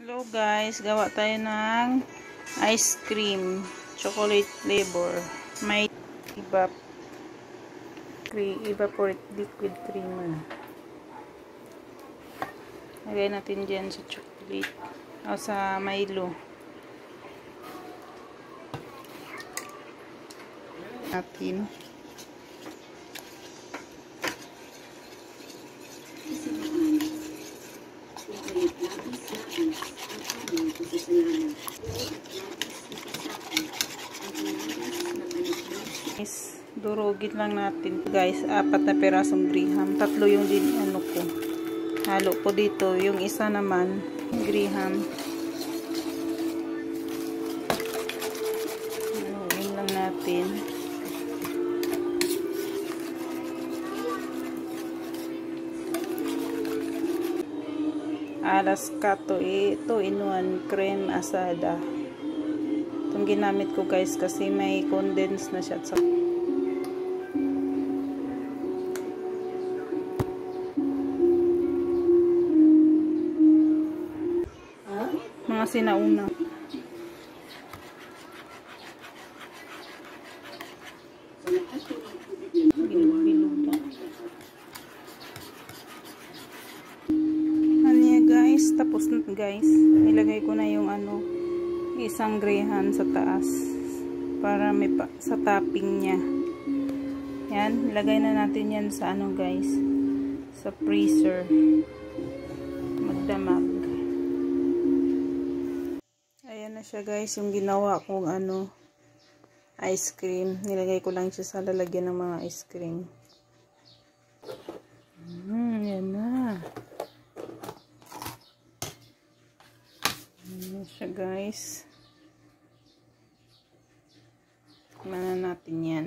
Hello guys, gawa tayo ng ice cream, chocolate flavor. May evaporate liquid creamer. Lagay natin dyan sa chocolate o sa Milo. Natin. Durugin lang natin guys, 4 na perasong graham, 3 yung ko halo ko dito, yung isa naman graham. Durugin lang natin. Alaskato ito in 1 cream asada. Itong ginamit ko guys kasi may condense na siya sa mga sinauna. Bilog-bilog na. Ano guys, tapos na guys. Nilagay ko na yung isang graham sa taas para may sa topping niya. Yan, nilagay na natin yan sa guys, sa freezer. Magdamag. Ayan na siya guys, yung ginawa kong ice cream. Nilagay ko lang siya sa lalagyan ng mga ice cream. Yan na. Ayan siya guys. Tignan natin yan.